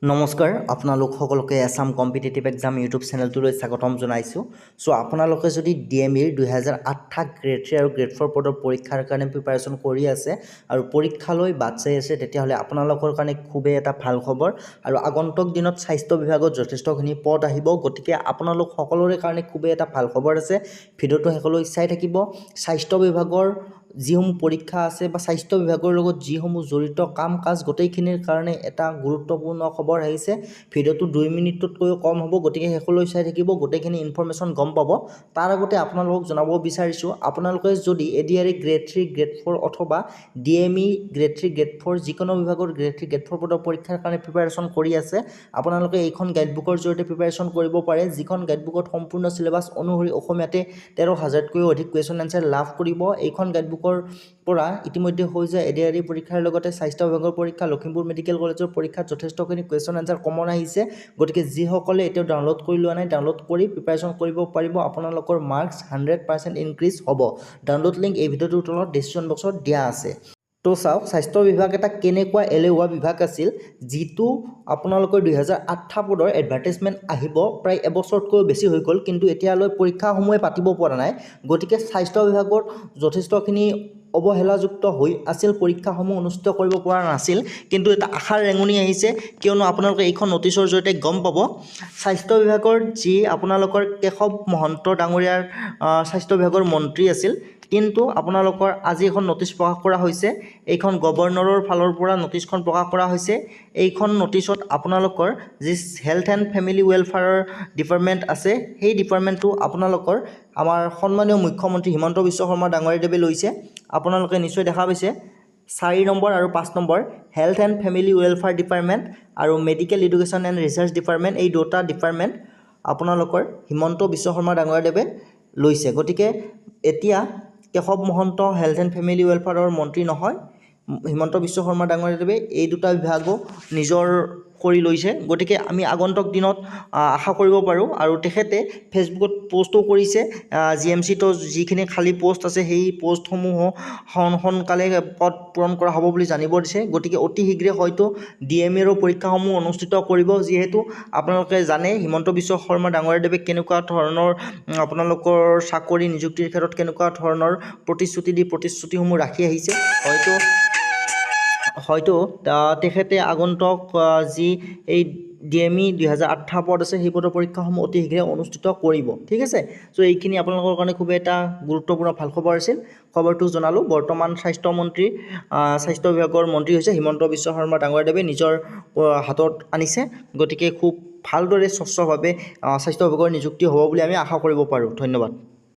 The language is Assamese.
নমস্কাৰ আপোনালোক সকলোকে আসাম কম্পিটিটিভ এক্সাম ইউটিউব চেনেলটোলৈ স্বাগতম জনাইছোঁ। চ' আপোনালোকে যদি DME 2008 গ্ৰেড 3 আৰু গ্ৰেড 4 পদৰ পৰীক্ষাৰ কাৰণে প্ৰিপাৰেশ্যন কৰি আছে আৰু পৰীক্ষালৈ বাট চাই আছে, তেতিয়াহ'লে আপোনালোকৰ কাৰণে খুবেই এটা ভাল খবৰ। আৰু আগন্তুক দিনত স্বাস্থ্য বিভাগত যথেষ্টখিনি পদ আহিব, গতিকে আপোনালোক সকলোৰে কাৰণে খুবেই এটা ভাল খবৰ আছে। ভিডিঅ'টো শেষলৈ চাই থাকিব। স্বাস্থ্য বিভাগৰ যিসমূহ পৰীক্ষা আছে বা স্বাস্থ্য বিভাগৰ লগত যিসমূহ জড়িত কাম কাজ গোটেইখিনিৰ কাৰণে এটা গুৰুত্বপূৰ্ণ খবৰ আহিছে। ভিডিঅ'টো 2 মিনিটতকৈও কম হ'ব, গতিকে শেষলৈ চাই থাকিব, গোটেইখিনি ইনফৰমেশ্যন গম পাব। তাৰ আগতে আপোনালোকক জনাব বিচাৰিছোঁ, আপোনালোকে যদি ADRE গ্ৰেড 3 গ্ৰেড 4 অথবা DME গ্ৰেড 3 গ্ৰেড 4 যিকোনো বিভাগৰ গ্ৰেড 3 গ্ৰেড 4 পদৰ পৰীক্ষাৰ কাৰণে প্ৰিপাৰেশ্যন কৰি আছে, আপোনালোকে এইখন গাইডবুকৰ জৰিয়তে প্ৰিপাৰেশ্যন কৰিব পাৰে। যিখন গাইডবুকত সম্পূৰ্ণ চিলেবাছ অনুসৰি অসমীয়াতে 13,000তকৈও অধিক কুৱেশ্যন এনচাৰ লাভ কৰিব। এইখন গাইডবুকৰ পৰা ইতিমধ্যে হৈ যায় ADRE পৰীক্ষাৰ লগতে স্বাস্থ্য বিভাগৰ পৰীক্ষা, লখিমপুৰ মেডিকেল কলেজৰ পৰীক্ষাত যথেষ্টখিনি কুৱেশ্যন এনচাৰ কমন আহিছে। গতিকে যিসকলে এতিয়াও ডাউনলোড কৰি লোৱা নাই, ডাউনলোড কৰি প্ৰিপাৰেশ্যন কৰিব পাৰিব। আপোনালোকৰ মাৰ্কছ 100% ইনক্ৰিজ হ'ব। ডাউনলোড লিংক এই ভিডিঅ'টোৰ তলত ডিছক্ৰিপশ্যন বক্সত দিয়া আছে। তো চাওক, স্বাস্থ্য বিভাগ এটা কেনেকুৱা এলেহুৱা বিভাগ আছিল, যিটো আপোনালোকৰ 2008 পদৰ এডভাৰ্টাইজমেণ্ট আহিব প্ৰায় এবছৰতকৈ বেছি হৈ গ'ল, কিন্তু এতিয়ালৈ পৰীক্ষাসমূহে পাতিব পৰা নাই। গতিকে স্বাস্থ্য বিভাগত যথেষ্টখিনি অৱহেলাযুক্ত হৈ আছিল, পৰীক্ষাসমূহ অনুষ্ঠিত কৰিব পৰা নাছিল। কিন্তু এটা আশাৰ ৰেঙনি আহিছে, কিয়নো আপোনালোকে এইখন নটিচৰ জৰিয়তে গম পাব। স্বাস্থ্য বিভাগৰ যি আপোনালোকৰ কেশৱ মহন্ত ডাঙৰীয়াৰ স্বাস্থ্য বিভাগৰ মন্ত্ৰী আছিল, কিন্তু আপোনালোকৰ আজি এখন নটিচ প্ৰকাশ কৰা হৈছে। এইখন গভৰ্ণৰৰ ফালৰ পৰা নটিচখন প্ৰকাশ কৰা হৈছে। এইখন নটিচত আপোনালোকৰ যি হেল্থ এণ্ড ফেমিলি ৱেলফেয়াৰৰ ডিপাৰ্টমেণ্ট আছে, সেই ডিপাৰ্টমেণ্টটো আপোনালোকৰ আমাৰ সন্মানীয় মুখ্যমন্ত্ৰী হিমন্ত বিশ্ব শৰ্মা ডাঙৰীয়াদেৱে লৈছে। আপোনালোকে নিশ্চয় দেখা পাইছে 4 নম্বৰ আৰু 5 number health and family welfare department আৰু medical education and research department, এই দুটা ডিপাৰ্টমেণ্ট আপোনালোকৰ হিমন্ত বিশ্ব শৰ্মা ডাঙৰীয়াদেৱে লৈছে। গতিকে এতিয়া Keshab Mahanta health and family ৱেলফেয়াৰৰ মন্ত্ৰী নহয়, হিমন্ত বিশ্ব শৰ্মা ডাঙৰীয়াদেৱে এই দুটা বিভাগো নিজৰ কৰি লৈছে। গতিকে আমি আগন্তুক দিনত আশা কৰিব পাৰোঁ। আৰু তেখেতে ফেচবুকত পষ্টটো কৰিছে, GMCটো যিখিনি খালী পষ্ট আছে সেই পষ্টসমূহ সোনকালে পদ পূৰণ কৰা হ'ব বুলি জানিব দিছে। গতিকে অতি শীঘ্ৰে হয়তো DMEৰো পৰীক্ষাসমূহ অনুষ্ঠিত কৰিব, যিহেতু আপোনালোকে জানে হিমন্ত বিশ্ব শৰ্মা ডাঙৰীয়াদেৱে কেনেকুৱা ধৰণৰ আপোনালোকৰ চাকৰি নিযুক্তিৰ ক্ষেত্ৰত কেনেকুৱা ধৰণৰ প্ৰতিশ্ৰুতিসমূহ ৰাখি আহিছে। হয়তো তেখেতে আগন্তুক যি এই DME 2008 পদ আছে, সেই পদৰ পৰীক্ষাসমূহ অতি শীঘ্ৰে অনুষ্ঠিত কৰিব। ঠিক আছে। চ' এইখিনি আপোনালোকৰ কাৰণে খুবেই এটা গুৰুত্বপূৰ্ণ ভাল খবৰ আছিল। খবৰটো জনালোঁ। বৰ্তমান স্বাস্থ্য বিভাগৰ মন্ত্ৰী হৈছে হিমন্ত বিশ্ব শৰ্মা ডাঙৰীয়াদেৱে নিজৰ হাতত আনিছে। গতিকে খুব ভালদৰে স্বচ্ছভাৱে স্বাস্থ্য বিভাগৰ নিযুক্তি হ'ব বুলি আমি আশা কৰিব পাৰোঁ। ধন্যবাদ।